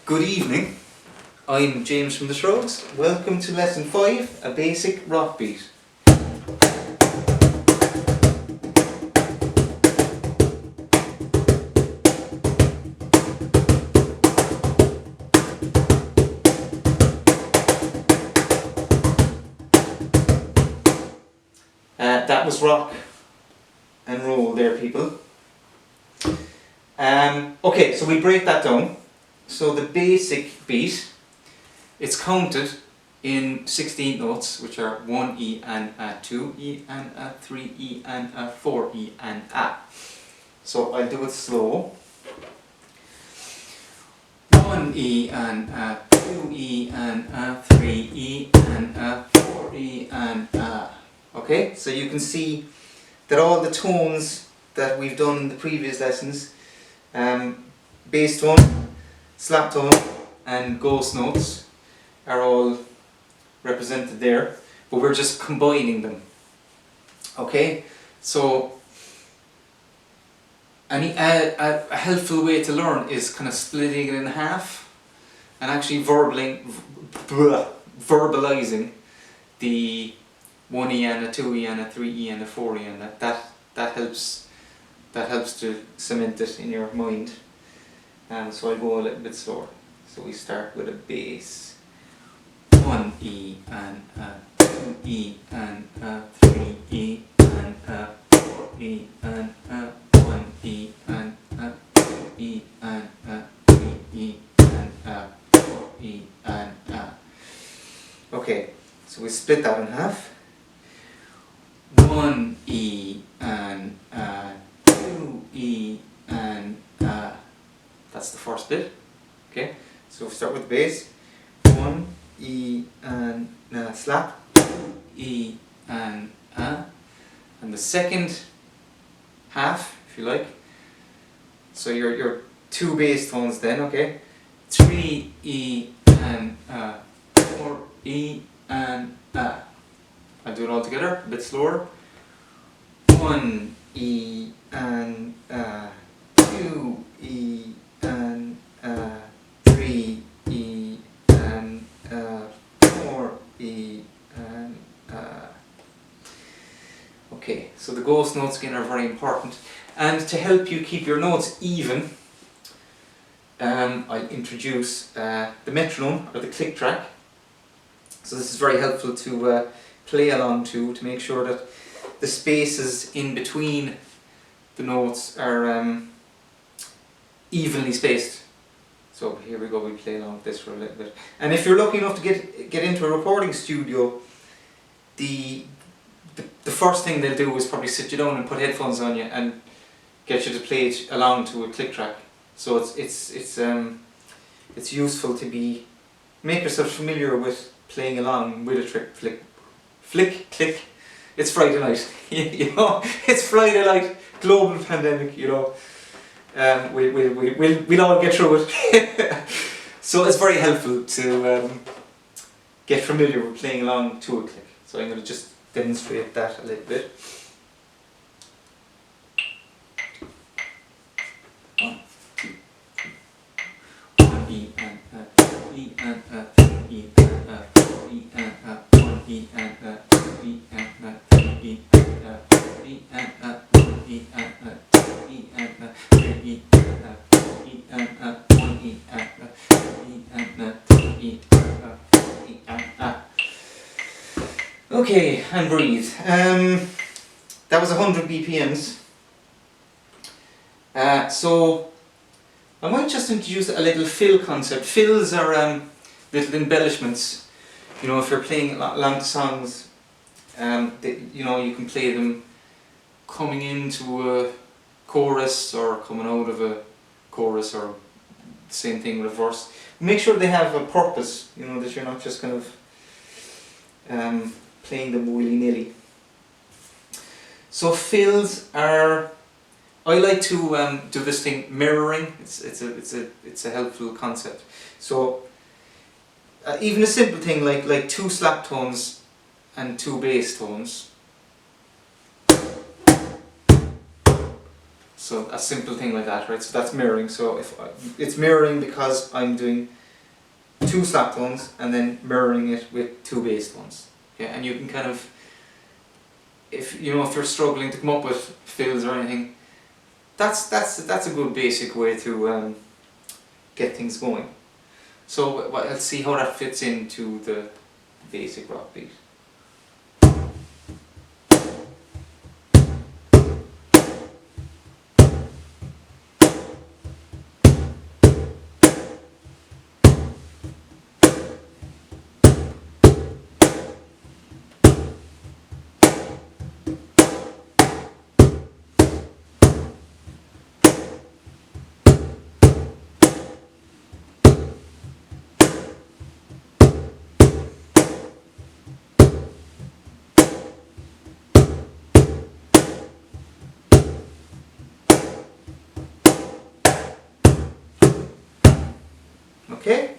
Good evening, I'm James from the Shrugs. Welcome to lesson 5, a basic rock beat. That was rock and roll there, people. Okay, so we break that down. So the basic beat, it's counted in 16 notes, which are 1 E and a, 2 E and a, 3 E and a, 4 E and a. So I'll do it slow. 1 E and a, 2 E and a, 3 E and a, 4 E and a. Okay, so you can see that all the tones that we've done in the previous lessons, bass tone, slap tone and ghost notes, are all represented there, but we're just combining them. Okay, so a helpful way to learn is kind of splitting it in half and actually verbalizing the 1 E and a, 2 E and a, 3 E and a, 4 E and that helps to cement it in your mind. So I'll go a little bit slower. So we start with a bass. 1 E and a, 2 E and a, 3 E and a, 4 E and a, 1 E and a, 2 E and a, 3 E and a, 4 E and a. Okay, so we split that in half. 1 E and a, 2 E and a. That's the first bit. Okay, so we start with the bass. 1 E and a slap. 2 E and a. And the second half, if you like. So your two bass tones then, okay? 3 E and a, 4 E and a. I'll do it all together, a bit slower. 1 E and a, 2 E and a, 3 E and a, 4 E and a. Okay, so the ghost notes again are very important, and to help you keep your notes even, I'll introduce the metronome or the click track. So this is very helpful to play along to make sure that the spaces in between the notes are evenly spaced. So here we go, we play along with this for a little bit. And if you're lucky enough to get into a recording studio, the first thing they'll do is probably sit you down and put headphones on you and get you to play it along to a click track. So it's useful to make yourself familiar with playing along with a flick, click. It's Friday night, you know. It's Friday night, global pandemic, you know. We'll all get through it. So it's very helpful to get familiar with playing along to a click. So I'm going to just demonstrate that a little bit. 1, 2, 3. 1 E and a, 2 E and a, 3 E and a, 4 E and a, 1 E and a, 2 E and a, 3 E and a, 4 E and a, 1 E and a, 2 E and a, 3 E and a, 4 E and a, 1 E and a, 2 E and a, 3 E and a, 4 E and a. Okay, and breathe. That was 100 BPMs. So I might just introduce a little fill concept. Fills are little embellishments. You know, if you're playing long songs, you know, you can play them coming into a chorus or coming out of a chorus, or the same thing with a verse. Make sure they have a purpose, you know, that you're not just kind of playing them willy-nilly. So fills are, I like to do this thing mirroring. It's a helpful concept. So even a simple thing like 2 slap tones and 2 bass tones. So a simple thing like that, right? So that's mirroring. So if it's mirroring because I'm doing 2 slap tones and then mirroring it with 2 bass tones. Okay, and you can kind of, if you're struggling to come up with fills or anything, that's a good basic way to get things going. So let's see how that fits into the basic rock beat. Okay,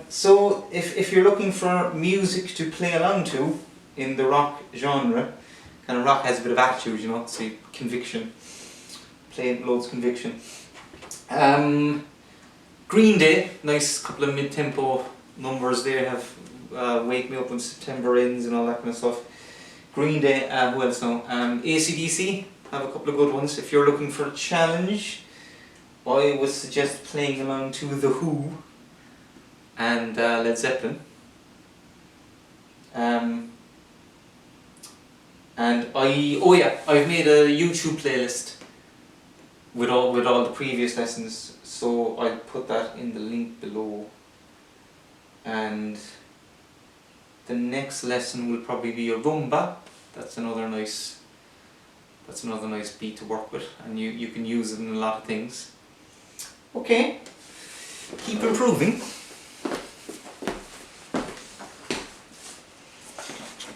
so if you're looking for music to play along to in the rock genre, kind of rock has a bit of attitude, so conviction, play loads of conviction. Green Day, nice couple of mid-tempo numbers there, have Wake Me Up When September Ends and all that kind of stuff. Green Day, who else now? AC/DC have a couple of good ones. If you're looking for a challenge, I would suggest playing along to The Who and Led Zeppelin. And I've made a YouTube playlist with all the previous lessons, so I'll put that in the link below. And the next lesson will probably be a rumba. That's another nice beat to work with, and you can use it in a lot of things. Okay, keep improving.